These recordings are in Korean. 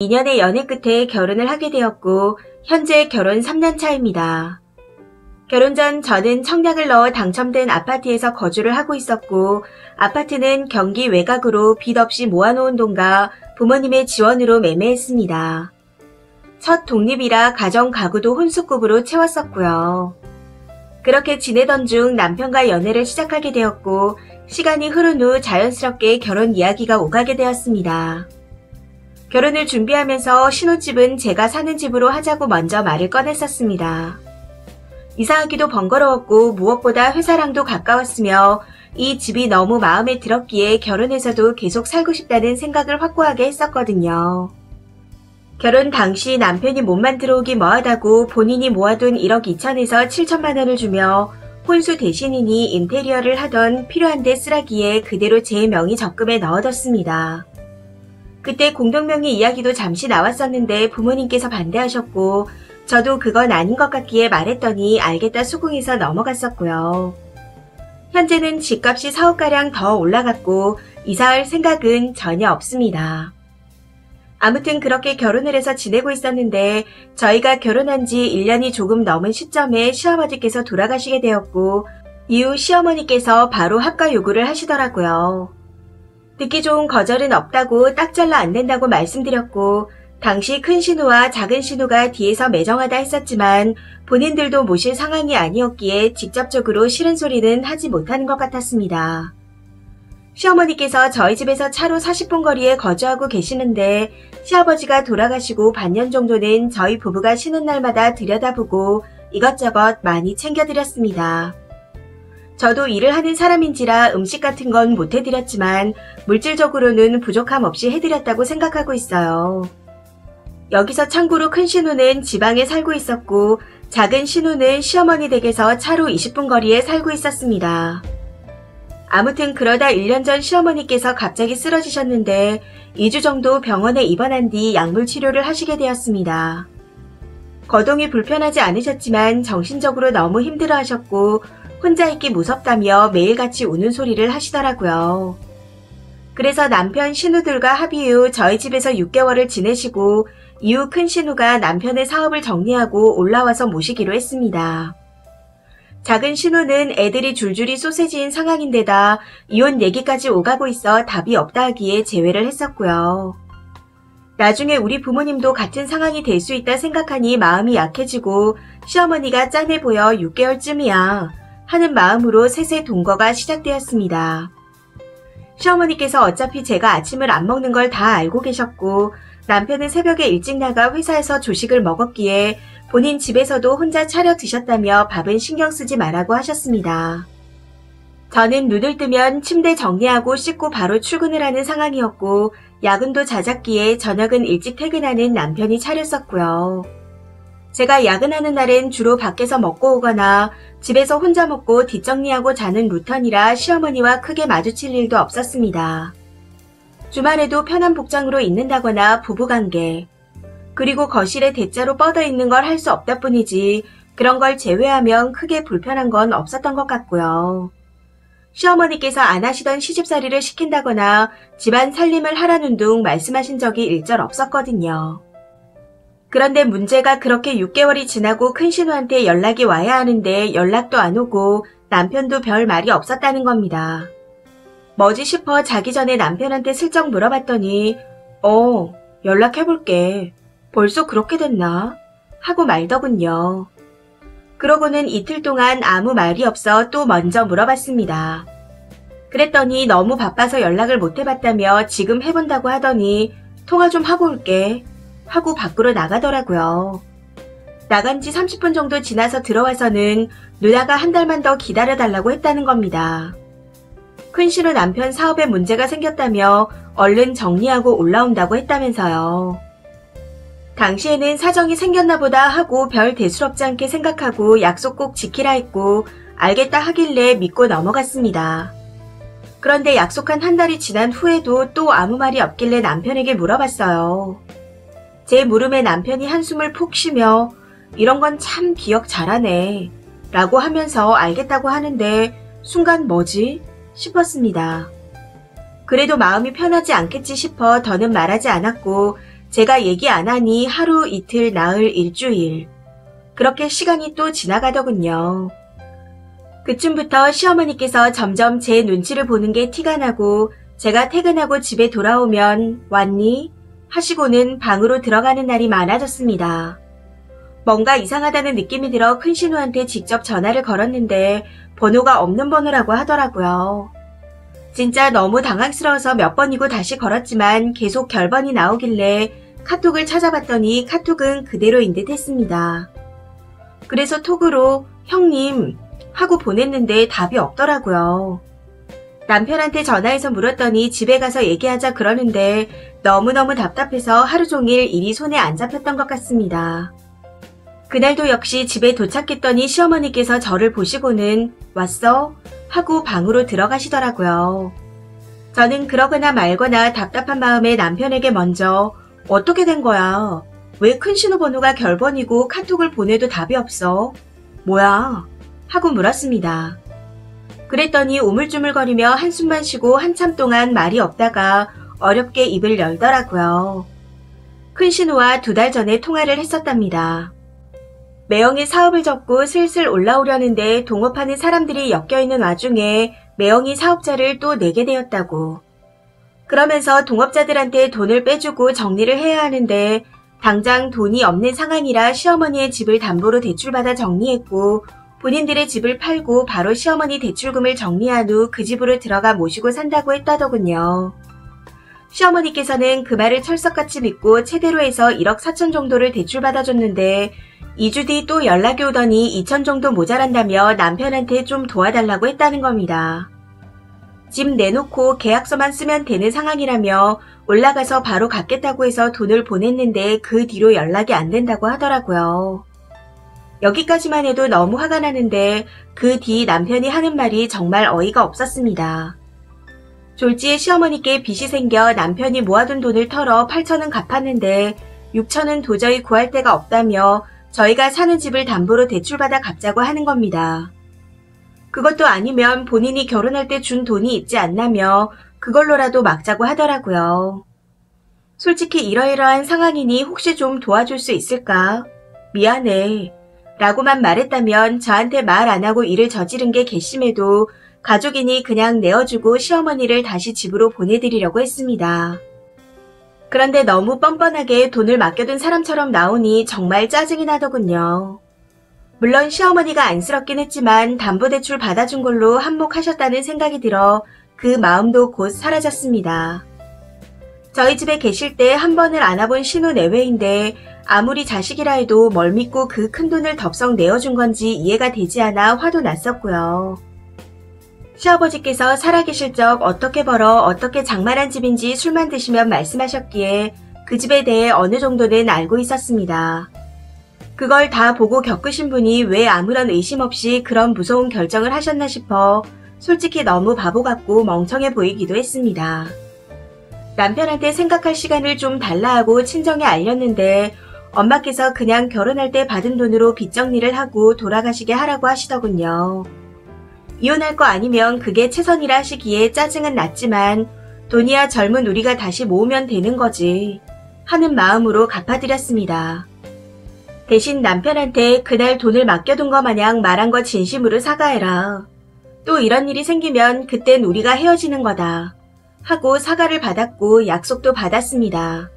2년의 연애 끝에 결혼을 하게 되었고 현재 결혼 3년 차입니다. 결혼 전 저는 청약을 넣어 당첨된 아파트에서 거주를 하고 있었고 아파트는 경기 외곽으로 빚 없이 모아놓은 돈과 부모님의 지원으로 매매했습니다. 첫 독립이라 가정 가구도 혼수급으로 채웠었고요. 그렇게 지내던 중 남편과 연애를 시작하게 되었고 시간이 흐른 후 자연스럽게 결혼 이야기가 오가게 되었습니다. 결혼을 준비하면서 신혼집은 제가 사는 집으로 하자고 먼저 말을 꺼냈었습니다. 이사하기도 번거로웠고 무엇보다 회사랑도 가까웠으며 이 집이 너무 마음에 들었기에 결혼해서도 계속 살고 싶다는 생각을 확고하게 했었거든요. 결혼 당시 남편이 몸만 들어오기 뭐하다고 본인이 모아둔 1억 2천에서 7천만 원을 주며 혼수 대신이니 인테리어를 하던 필요한 데 쓰라기에 그대로 제 명의 적금에 넣어뒀습니다. 그때 공동명의 이야기도 잠시 나왔었는데 부모님께서 반대하셨고 저도 그건 아닌 것 같기에 말했더니 알겠다 수긍해서 넘어갔었고요. 현재는 집값이 4억가량 더 올라갔고 이사할 생각은 전혀 없습니다. 아무튼 그렇게 결혼을 해서 지내고 있었는데 저희가 결혼한 지 1년이 조금 넘은 시점에 시어머니께서 돌아가시게 되었고 이후 시어머니께서 바로 합가 요구를 하시더라고요. 듣기 좋은 거절은 없다고 딱 잘라 안 된다고 말씀드렸고 당시 큰 신우와 작은 신우가 뒤에서 매정하다 했었지만 본인들도 모실 상황이 아니었기에 직접적으로 싫은 소리는 하지 못하는 것 같았습니다. 시어머니께서 저희 집에서 차로 40분 거리에 거주하고 계시는데 시아버지가 돌아가시고 반년 정도는 저희 부부가 쉬는 날마다 들여다보고 이것저것 많이 챙겨드렸습니다. 저도 일을 하는 사람인지라 음식 같은 건 못 해드렸지만 물질적으로는 부족함 없이 해드렸다고 생각하고 있어요. 여기서 참고로 큰 신우는 지방에 살고 있었고 작은 신우는 시어머니 댁에서 차로 20분 거리에 살고 있었습니다. 아무튼 그러다 1년 전 시어머니께서 갑자기 쓰러지셨는데 2주 정도 병원에 입원한 뒤 약물 치료를 하시게 되었습니다. 거동이 불편하지 않으셨지만 정신적으로 너무 힘들어하셨고 혼자 있기 무섭다며 매일같이 우는 소리를 하시더라고요. 그래서 남편 신우들과 합의 후 저희 집에서 6개월을 지내시고 이후 큰 신우가 남편의 사업을 정리하고 올라와서 모시기로 했습니다. 작은 신우는 애들이 줄줄이 소세지인 상황인데다 이혼 얘기까지 오가고 있어 답이 없다 하기에 제외를 했었고요. 나중에 우리 부모님도 같은 상황이 될 수 있다 생각하니 마음이 약해지고 시어머니가 짠해 보여 6개월쯤이야 하는 마음으로 셋의 동거가 시작되었습니다. 시어머니께서 어차피 제가 아침을 안 먹는 걸 다 알고 계셨고 남편은 새벽에 일찍 나가 회사에서 조식을 먹었기에 본인 집에서도 혼자 차려 드셨다며 밥은 신경 쓰지 말라고 하셨습니다. 저는 눈을 뜨면 침대 정리하고 씻고 바로 출근을 하는 상황이었고 야근도 잦았기에 저녁은 일찍 퇴근하는 남편이 차렸었고요. 제가 야근하는 날엔 주로 밖에서 먹고 오거나 집에서 혼자 먹고 뒷정리하고 자는 루턴이라 시어머니와 크게 마주칠 일도 없었습니다. 주말에도 편한 복장으로 있는다거나 부부관계, 그리고 거실에 대자로 뻗어 있는 걸 할 수 없다 뿐이지 그런 걸 제외하면 크게 불편한 건 없었던 것 같고요. 시어머니께서 안 하시던 시집살이를 시킨다거나 집안 살림을 하라는 둥 말씀하신 적이 일절 없었거든요. 그런데 문제가 그렇게 6개월이 지나고 큰 신우한테 연락이 와야 하는데 연락도 안 오고 남편도 별 말이 없었다는 겁니다. 뭐지 싶어 자기 전에 남편한테 슬쩍 물어봤더니 연락해볼게. 벌써 그렇게 됐나? 하고 말더군요. 그러고는 이틀 동안 아무 말이 없어 또 먼저 물어봤습니다. 그랬더니 너무 바빠서 연락을 못 해봤다며 지금 해본다고 하더니 통화 좀 하고 올게 하고 밖으로 나가더라고요. 나간 지 30분 정도 지나서 들어와서는 누나가 한 달만 더 기다려달라고 했다는 겁니다. 큰 신우 남편 사업에 문제가 생겼다며 얼른 정리하고 올라온다고 했다면서요. 당시에는 사정이 생겼나 보다 하고 별 대수롭지 않게 생각하고 약속 꼭 지키라 했고 알겠다 하길래 믿고 넘어갔습니다. 그런데 약속한 한 달이 지난 후에도 또 아무 말이 없길래 남편에게 물어봤어요. 제 물음에 남편이 한숨을 푹 쉬며 이런 건 참 기억 잘하네 라고 하면서 알겠다고 하는데 순간 뭐지? 싶었습니다. 그래도 마음이 편하지 않겠지 싶어 더는 말하지 않았고 제가 얘기 안 하니 하루, 이틀, 나흘, 일주일. 그렇게 시간이 또 지나가더군요. 그쯤부터 시어머니께서 점점 제 눈치를 보는 게 티가 나고 제가 퇴근하고 집에 돌아오면 왔니? 하시고는 방으로 들어가는 날이 많아졌습니다. 뭔가 이상하다는 느낌이 들어 큰신우한테 직접 전화를 걸었는데 번호가 없는 번호라고 하더라고요. 진짜 너무 당황스러워서 몇 번이고 다시 걸었지만 계속 결번이 나오길래 카톡을 찾아봤더니 카톡은 그대로인 듯 했습니다. 그래서 톡으로 형님 하고 보냈는데 답이 없더라고요. 남편한테 전화해서 물었더니 집에 가서 얘기하자 그러는데 너무너무 답답해서 하루 종일 일이 손에 안 잡혔던 것 같습니다. 그날도 역시 집에 도착했더니 시어머니께서 저를 보시고는 왔어? 하고 방으로 들어가시더라고요. 저는 그러거나 말거나 답답한 마음에 남편에게 먼저 어떻게 된 거야? 왜 큰신우 번호가 결번이고 카톡을 보내도 답이 없어? 뭐야? 하고 물었습니다. 그랬더니 우물쭈물거리며 한숨만 쉬고 한참 동안 말이 없다가 어렵게 입을 열더라고요. 큰신우와 2달 전에 통화를 했었답니다. 매형이 사업을 접고 슬슬 올라오려는데 동업하는 사람들이 엮여있는 와중에 매형이 사업자를 또 내게 되었다고. 그러면서 동업자들한테 돈을 빼주고 정리를 해야 하는데 당장 돈이 없는 상황이라 시어머니의 집을 담보로 대출받아 정리했고 본인들의 집을 팔고 바로 시어머니 대출금을 정리한 후 그 집으로 들어가 모시고 산다고 했다더군요. 시어머니께서는 그 말을 철석같이 믿고 최대로 해서 1억 4천 정도를 대출받아줬는데 2주 뒤 또 연락이 오더니 2천 정도 모자란다며 남편한테 좀 도와달라고 했다는 겁니다. 집 내놓고 계약서만 쓰면 되는 상황이라며 올라가서 바로 갚겠다고 해서 돈을 보냈는데 그 뒤로 연락이 안 된다고 하더라고요. 여기까지만 해도 너무 화가 나는데 그 뒤 남편이 하는 말이 정말 어이가 없었습니다. 졸지에 시어머니께 빚이 생겨 남편이 모아둔 돈을 털어 8천은 갚았는데 6천은 도저히 구할 데가 없다며 저희가 사는 집을 담보로 대출받아 갚자고 하는 겁니다. 그것도 아니면 본인이 결혼할 때 준 돈이 있지 않나며 그걸로라도 막자고 하더라고요. 솔직히 이러이러한 상황이니 혹시 좀 도와줄 수 있을까? 미안해. 라고만 말했다면 저한테 말 안 하고 일을 저지른 게 괘씸해도 가족이니 그냥 내어주고 시어머니를 다시 집으로 보내드리려고 했습니다. 그런데 너무 뻔뻔하게 돈을 맡겨둔 사람처럼 나오니 정말 짜증이 나더군요. 물론 시어머니가 안쓰럽긴 했지만 담보대출 받아준 걸로 한몫하셨다는 생각이 들어 그 마음도 곧 사라졌습니다. 저희 집에 계실 때 한 번을 안아본 신우 내외인데 아무리 자식이라 해도 뭘 믿고 그 큰돈을 덥석 내어준 건지 이해가 되지 않아 화도 났었고요. 시아버지께서 살아계실 적 어떻게 벌어 어떻게 장만한 집인지 술만 드시면 말씀하셨기에 그 집에 대해 어느 정도는 알고 있었습니다. 그걸 다 보고 겪으신 분이 왜 아무런 의심 없이 그런 무서운 결정을 하셨나 싶어 솔직히 너무 바보 같고 멍청해 보이기도 했습니다. 남편한테 생각할 시간을 좀 달라 하고 친정에 알렸는데 엄마께서 그냥 결혼할 때 받은 돈으로 빚 정리를 하고 돌아가시게 하라고 하시더군요. 이혼할 거 아니면 그게 최선이라 하시기에 짜증은 났지만 돈이야 젊은 우리가 다시 모으면 되는 거지 하는 마음으로 갚아드렸습니다. 대신 남편한테 그날 돈을 맡겨둔 거 마냥 말한 거 진심으로 사과해라. 또 이런 일이 생기면 그땐 우리가 헤어지는 거다. 하고 사과를 받았고 약속도 받았습니다.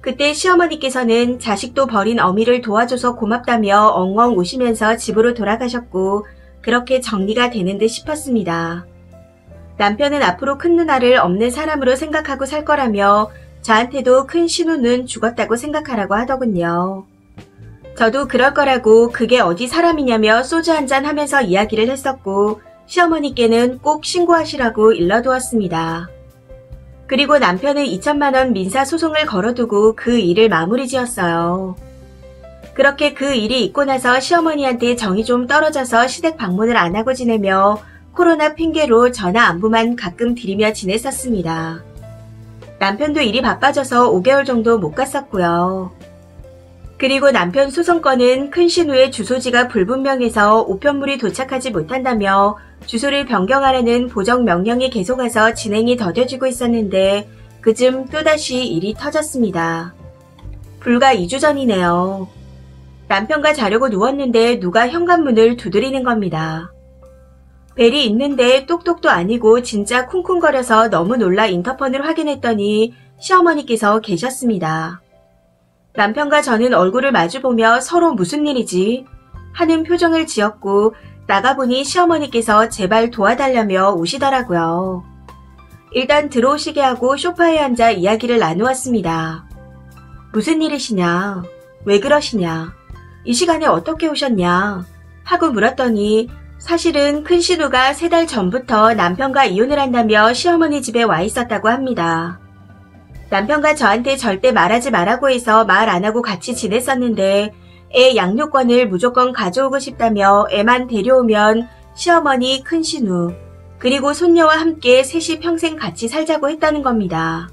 그때 시어머니께서는 자식도 버린 어미를 도와줘서 고맙다며 엉엉 우시면서 집으로 돌아가셨고 그렇게 정리가 되는 듯 싶었습니다. 남편은 앞으로 큰 누나를 없는 사람으로 생각하고 살 거라며 저한테도 큰 신우는 죽었다고 생각하라고 하더군요. 저도 그럴 거라고 그게 어디 사람이냐며 소주 한잔 하면서 이야기를 했었고 시어머니께는 꼭 신고하시라고 일러두었습니다. 그리고 남편은 2천만 원 민사소송을 걸어두고 그 일을 마무리 지었어요. 그렇게 그 일이 있고 나서 시어머니한테 정이 좀 떨어져서 시댁 방문을 안 하고 지내며 코로나 핑계로 전화 안부만 가끔 드리며 지냈었습니다. 남편도 일이 바빠져서 5개월 정도 못 갔었고요. 그리고 남편 소송건은 큰신우의 주소지가 불분명해서 우편물이 도착하지 못한다며 주소를 변경하라는 보정 명령이 계속 와서 진행이 더뎌지고 있었는데 그쯤 또다시 일이 터졌습니다. 불과 2주 전이네요. 남편과 자려고 누웠는데 누가 현관문을 두드리는 겁니다. 벨이 있는데 똑똑도 아니고 진짜 쿵쿵거려서 너무 놀라 인터폰을 확인했더니 시어머니께서 계셨습니다. 남편과 저는 얼굴을 마주보며 서로 무슨 일이지? 하는 표정을 지었고 나가보니 시어머니께서 제발 도와달라며 우시더라고요. 일단 들어오시게 하고 소파에 앉아 이야기를 나누었습니다. 무슨 일이시냐? 왜 그러시냐? 이 시간에 어떻게 오셨냐? 하고 물었더니 사실은 큰 신우가 3달 전부터 남편과 이혼을 한다며 시어머니 집에 와 있었다고 합니다. 남편과 저한테 절대 말하지 말라고 해서 말 안 하고 같이 지냈었는데 애 양육권을 무조건 가져오고 싶다며 애만 데려오면 시어머니 큰 신우 그리고 손녀와 함께 셋이 평생 같이 살자고 했다는 겁니다.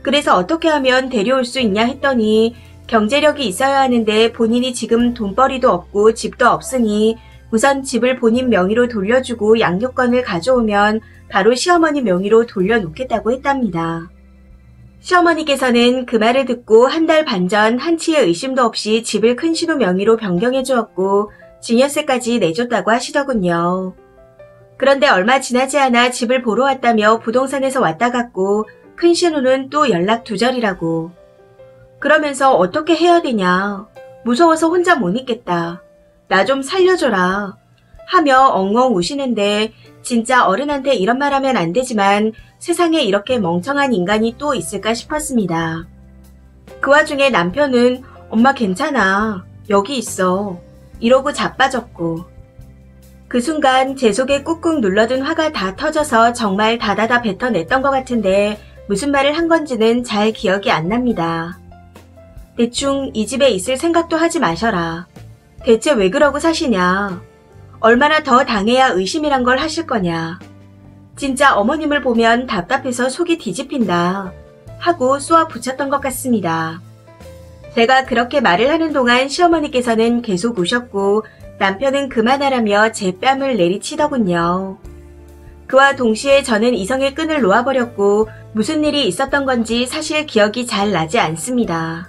그래서 어떻게 하면 데려올 수 있냐 했더니 경제력이 있어야 하는데 본인이 지금 돈벌이도 없고 집도 없으니 우선 집을 본인 명의로 돌려주고 양육권을 가져오면 바로 시어머니 명의로 돌려놓겠다고 했답니다. 시어머니께서는 그 말을 듣고 1달 반 전 한치의 의심도 없이 집을 큰 신우 명의로 변경해 주었고 증여세까지 내줬다고 하시더군요. 그런데 얼마 지나지 않아 집을 보러 왔다며 부동산에서 왔다 갔고 큰 신우는 또 연락 두절이라고. 그러면서 어떻게 해야 되냐. 무서워서 혼자 못 있겠다. 나 좀 살려줘라. 하며 엉엉 우시는데 진짜 어른한테 이런 말 하면 안 되지만 세상에 이렇게 멍청한 인간이 또 있을까 싶었습니다. 그 와중에 남편은 엄마 괜찮아. 여기 있어. 이러고 자빠졌고. 그 순간 제 속에 꾹꾹 눌러둔 화가 다 터져서 정말 다다다 뱉어냈던 것 같은데 무슨 말을 한 건지는 잘 기억이 안 납니다. 대충 이 집에 있을 생각도 하지 마셔라. 대체 왜 그러고 사시냐. 얼마나 더 당해야 의심이란 걸 하실 거냐. 진짜 어머님을 보면 답답해서 속이 뒤집힌다. 하고 쏘아 붙였던 것 같습니다. 제가 그렇게 말을 하는 동안 시어머니께서는 계속 우셨고 남편은 그만하라며 제 뺨을 내리치더군요. 그와 동시에 저는 이성의 끈을 놓아버렸고 무슨 일이 있었던 건지 사실 기억이 잘 나지 않습니다.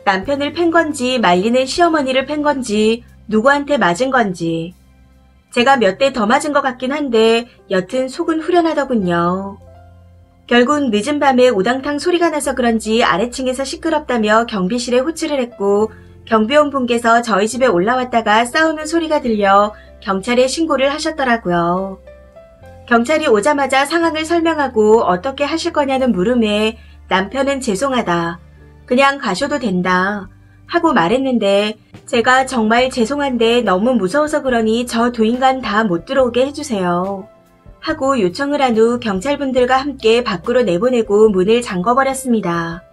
남편을 팬 건지 말리는 시어머니를 팬 건지 누구한테 맞은 건지 제가 몇 대 더 맞은 것 같긴 한데 여튼 속은 후련하더군요. 결국 늦은 밤에 우당탕 소리가 나서 그런지 아래층에서 시끄럽다며 경비실에 호출을 했고 경비원 분께서 저희 집에 올라왔다가 싸우는 소리가 들려 경찰에 신고를 하셨더라고요. 경찰이 오자마자 상황을 설명하고 어떻게 하실 거냐는 물음에 남편은 죄송하다. 그냥 가셔도 된다. 하고 말했는데 제가 정말 죄송한데 너무 무서워서 그러니 저 두 인간 다 못 들어오게 해주세요. 하고 요청을 한 후 경찰분들과 함께 밖으로 내보내고 문을 잠궈버렸습니다.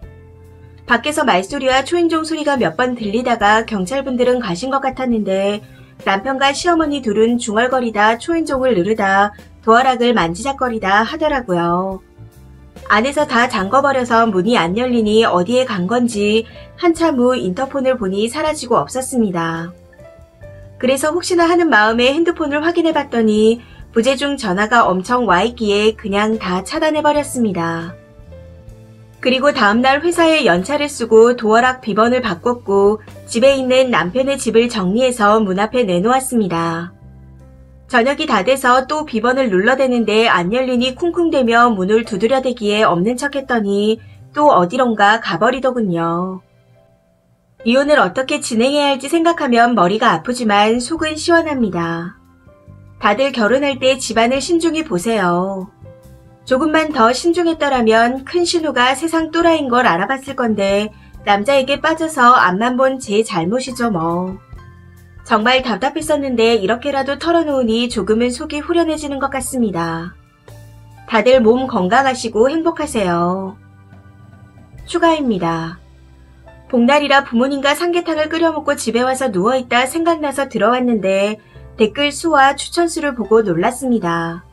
밖에서 말소리와 초인종 소리가 몇 번 들리다가 경찰분들은 가신 것 같았는데 남편과 시어머니 둘은 중얼거리다 초인종을 누르다 도어락을 만지작거리다 하더라고요. 안에서 다 잠궈버려서 문이 안 열리니 어디에 간 건지 한참 후 인터폰을 보니 사라지고 없었습니다. 그래서 혹시나 하는 마음에 핸드폰을 확인해봤더니 부재중 전화가 엄청 와있기에 그냥 다 차단해버렸습니다. 그리고 다음날 회사에 연차를 쓰고 도어락 비번을 바꿨고 집에 있는 남편의 집을 정리해서 문 앞에 내놓았습니다. 저녁이 다 돼서 또 비번을 눌러대는데 안 열리니 쿵쿵대며 문을 두드려대기에 없는 척했더니 또 어디론가 가버리더군요. 이혼을 어떻게 진행해야 할지 생각하면 머리가 아프지만 속은 시원합니다. 다들 결혼할 때 집안을 신중히 보세요. 조금만 더 신중했더라면 큰 신우가 세상 또라이인 걸 알아봤을 건데 남자에게 빠져서 앞만 본 제 잘못이죠 뭐. 정말 답답했었는데 이렇게라도 털어놓으니 조금은 속이 후련해지는 것 같습니다. 다들 몸 건강하시고 행복하세요. 추가입니다. 복날이라 부모님과 삼계탕을 끓여 먹고 집에 와서 누워있다 생각나서 들어왔는데 댓글 수와 추천 수를 보고 놀랐습니다.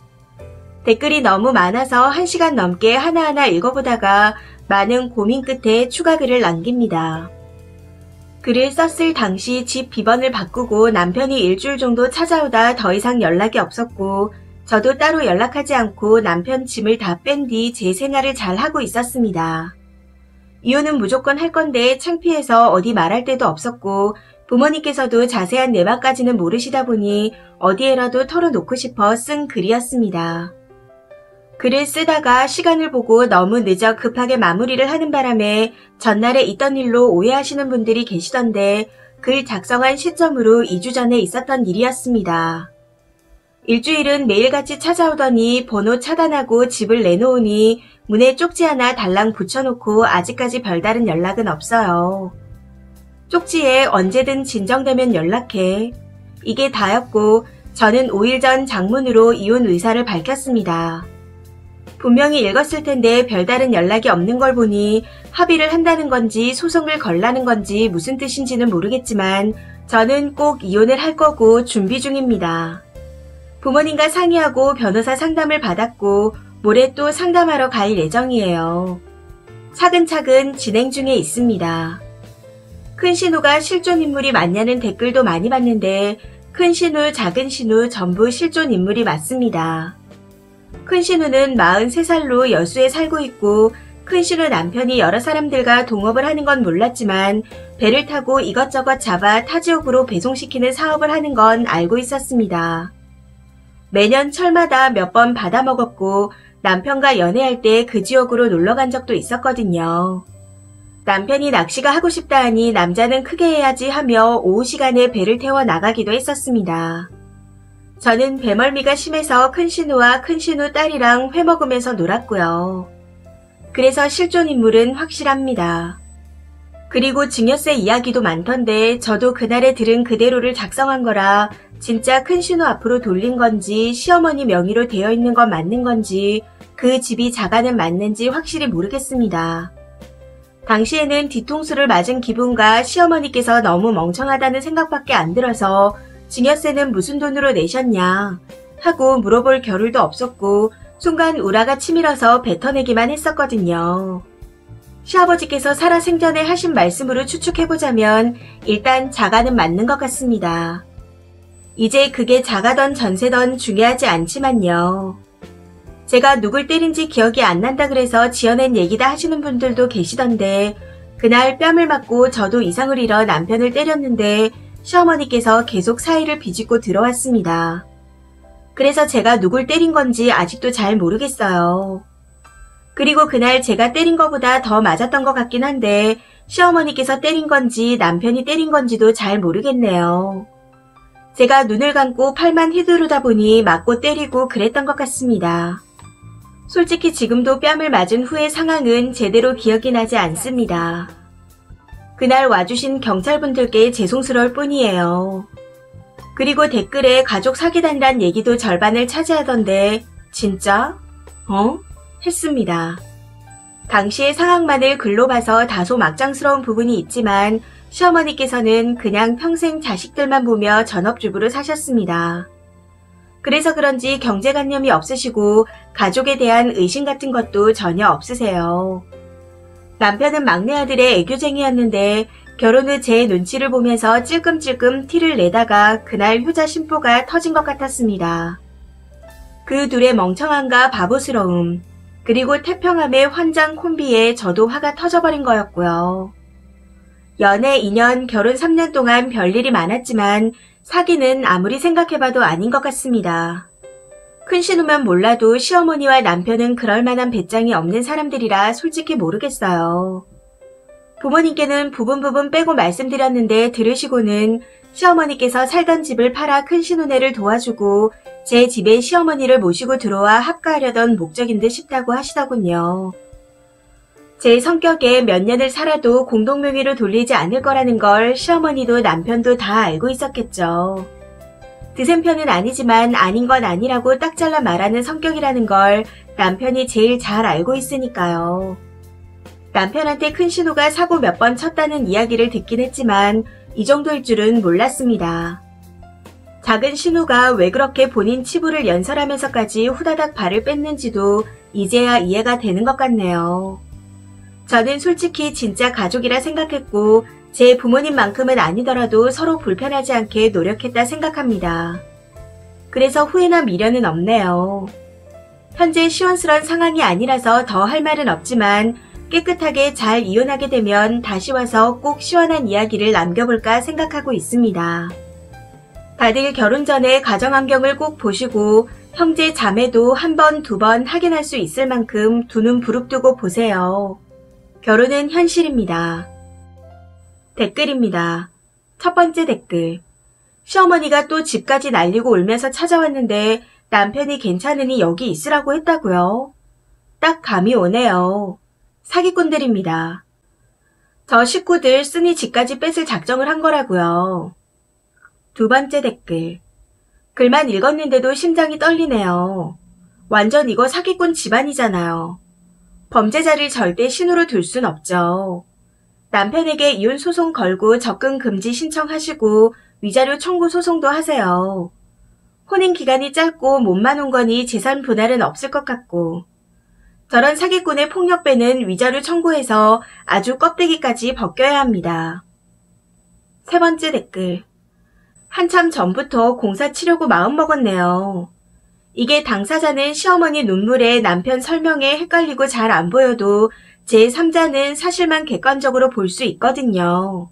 댓글이 너무 많아서 1시간 넘게 하나하나 읽어보다가 많은 고민 끝에 추가 글을 남깁니다. 글을 썼을 당시 집 비번을 바꾸고 남편이 일주일 정도 찾아오다 더 이상 연락이 없었고 저도 따로 연락하지 않고 남편 짐을 다 뺀 뒤 제 생활을 잘 하고 있었습니다. 이혼은 무조건 할 건데 창피해서 어디 말할 데도 없었고 부모님께서도 자세한 내막까지는 모르시다 보니 어디에라도 털어놓고 싶어 쓴 글이었습니다. 글을 쓰다가 시간을 보고 너무 늦어 급하게 마무리를 하는 바람에 전날에 있던 일로 오해하시는 분들이 계시던데 글 작성한 시점으로 2주 전에 있었던 일이었습니다. 일주일은 매일같이 찾아오더니 번호 차단하고 집을 내놓으니 문에 쪽지 하나 달랑 붙여놓고 아직까지 별다른 연락은 없어요. 쪽지에 언제든 진정되면 연락해. 이게 다였고 저는 5일 전 장문으로 이혼 의사를 밝혔습니다. 분명히 읽었을 텐데 별다른 연락이 없는 걸 보니 합의를 한다는 건지 소송을 걸라는 건지 무슨 뜻인지는 모르겠지만 저는 꼭 이혼을 할 거고 준비 중입니다. 부모님과 상의하고 변호사 상담을 받았고 모레 또 상담하러 갈 예정이에요. 차근차근 진행 중에 있습니다. 큰 신우가 실존 인물이 맞냐는 댓글도 많이 봤는데 큰 신우, 작은 신우 전부 실존 인물이 맞습니다. 큰 신우는 43살로 여수에 살고 있고 큰 신우 남편이 여러 사람들과 동업을 하는 건 몰랐지만 배를 타고 이것저것 잡아 타 지역으로 배송시키는 사업을 하는 건 알고 있었습니다. 매년 철마다 몇 번 받아먹었고 남편과 연애할 때 그 지역으로 놀러간 적도 있었거든요. 남편이 낚시가 하고 싶다 하니 남자는 크게 해야지 하며 오후 시간에 배를 태워 나가기도 했었습니다. 저는 배멀미가 심해서 큰 신우와 큰 신우 딸이랑 회 먹으면서 놀았고요. 그래서 실존 인물은 확실합니다. 그리고 증여세 이야기도 많던데 저도 그날에 들은 그대로를 작성한 거라 진짜 큰 신우 앞으로 돌린 건지 시어머니 명의로 되어 있는 건 맞는 건지 그 집이 자가는 맞는지 확실히 모르겠습니다. 당시에는 뒤통수를 맞은 기분과 시어머니께서 너무 멍청하다는 생각밖에 안 들어서 증여세는 무슨 돈으로 내셨냐 하고 물어볼 겨를도 없었고 순간 우라가 치밀어서 뱉어내기만 했었거든요. 시아버지께서 살아생전에 하신 말씀으로 추측해보자면 일단 자가는 맞는 것 같습니다. 이제 그게 자가던 전세던 중요하지 않지만요. 제가 누굴 때린지 기억이 안 난다 그래서 지어낸 얘기다 하시는 분들도 계시던데 그날 뺨을 맞고 저도 이상을 잃어 남편을 때렸는데 시어머니께서 계속 사이를 비집고 들어왔습니다. 그래서 제가 누굴 때린 건지 아직도 잘 모르겠어요. 그리고 그날 제가 때린 것보다 더 맞았던 것 같긴 한데 시어머니께서 때린 건지 남편이 때린 건지도 잘 모르겠네요. 제가 눈을 감고 팔만 휘두르다 보니 맞고 때리고 그랬던 것 같습니다. 솔직히 지금도 뺨을 맞은 후의 상황은 제대로 기억이 나지 않습니다. 그날 와주신 경찰분들께 죄송스러울 뿐이에요. 그리고 댓글에 가족 사기단이란 얘기도 절반을 차지하던데 진짜? 했습니다. 당시의 상황만을 글로 봐서 다소 막장스러운 부분이 있지만 시어머니께서는 그냥 평생 자식들만 보며 전업주부로 사셨습니다. 그래서 그런지 경제관념이 없으시고 가족에 대한 의심 같은 것도 전혀 없으세요. 남편은 막내 아들의 애교쟁이였는데 결혼 후 제 눈치를 보면서 찔끔찔끔 티를 내다가 그날 효자 심보가 터진 것 같았습니다. 그 둘의 멍청함과 바보스러움, 그리고 태평함의 환장 콤비에 저도 화가 터져버린 거였고요. 연애 2년, 결혼 3년 동안 별일이 많았지만 사기는 아무리 생각해봐도 아닌 것 같습니다. 큰 신우면 몰라도 시어머니와 남편은 그럴 만한 배짱이 없는 사람들이라 솔직히 모르겠어요. 부모님께는 부분 빼고 말씀드렸는데 들으시고는 시어머니께서 살던 집을 팔아 큰 신우네를 도와주고 제 집에 시어머니를 모시고 들어와 합가하려던 목적인 듯 싶다고 하시더군요. 제 성격에 몇 년을 살아도 공동명의로 돌리지 않을 거라는 걸 시어머니도 남편도 다 알고 있었겠죠. 드센 편은 아니지만 아닌 건 아니라고 딱 잘라 말하는 성격이라는 걸 남편이 제일 잘 알고 있으니까요. 남편한테 큰 신우가 사고 몇 번 쳤다는 이야기를 듣긴 했지만 이 정도일 줄은 몰랐습니다. 작은 신우가 왜 그렇게 본인 치부를 연설하면서까지 후다닥 발을 뺐는지도 이제야 이해가 되는 것 같네요. 저는 솔직히 진짜 가족이라 생각했고 제 부모님만큼은 아니더라도 서로 불편하지 않게 노력했다 생각합니다. 그래서 후회나 미련은 없네요. 현재 시원스러운 상황이 아니라서 더 할 말은 없지만 깨끗하게 잘 이혼하게 되면 다시 와서 꼭 시원한 이야기를 남겨볼까 생각하고 있습니다. 다들 결혼 전에 가정환경을 꼭 보시고 형제 자매도 한 번, 두 번 확인할 수 있을 만큼 두 눈 부릅뜨고 보세요. 결혼은 현실입니다. 댓글입니다. 첫 번째 댓글. 시어머니가 또 집까지 날리고 울면서 찾아왔는데 남편이 괜찮으니 여기 있으라고 했다고요? 딱 감이 오네요. 사기꾼들입니다. 저 식구들 쓰니 집까지 뺏을 작정을 한 거라고요. 두 번째 댓글. 글만 읽었는데도 심장이 떨리네요. 완전 이거 사기꾼 집안이잖아요. 범죄자를 절대 신호로 둘 순 없죠. 남편에게 이혼 소송 걸고 접근 금지 신청하시고 위자료 청구 소송도 하세요. 혼인 기간이 짧고 몸만 온 거니 재산 분할은 없을 것 같고 저런 사기꾼의 폭력배는 위자료 청구해서 아주 껍데기까지 벗겨야 합니다. 세 번째 댓글. 한참 전부터 공사 치려고 마음먹었네요. 이게 당사자는 시어머니 눈물에 남편 설명에 헷갈리고 잘 안 보여도 제3자는 사실만 객관적으로 볼 수 있거든요.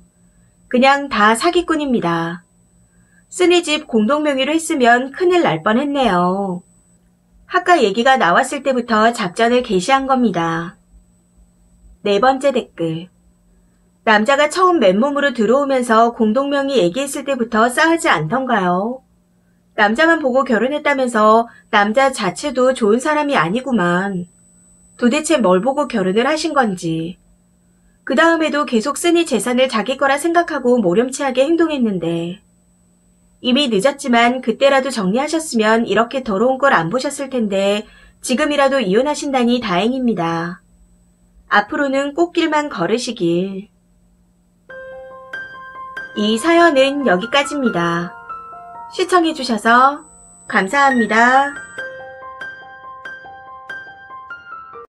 그냥 다 사기꾼입니다. 쓰니 집 공동명의로 했으면 큰일 날 뻔했네요. 아까 얘기가 나왔을 때부터 작전을 개시한 겁니다. 네 번째 댓글. 남자가 처음 맨몸으로 들어오면서 공동명의 얘기했을 때부터 싸하지 않던가요? 남자만 보고 결혼했다면서 남자 자체도 좋은 사람이 아니구만. 도대체 뭘 보고 결혼을 하신 건지. 그 다음에도 계속 쓰니 재산을 자기 거라 생각하고 모렴치하게 행동했는데 이미 늦었지만 그때라도 정리하셨으면 이렇게 더러운 걸 안 보셨을 텐데 지금이라도 이혼하신다니 다행입니다. 앞으로는 꽃길만 걸으시길. 이 사연은 여기까지입니다. 시청해주셔서 감사합니다.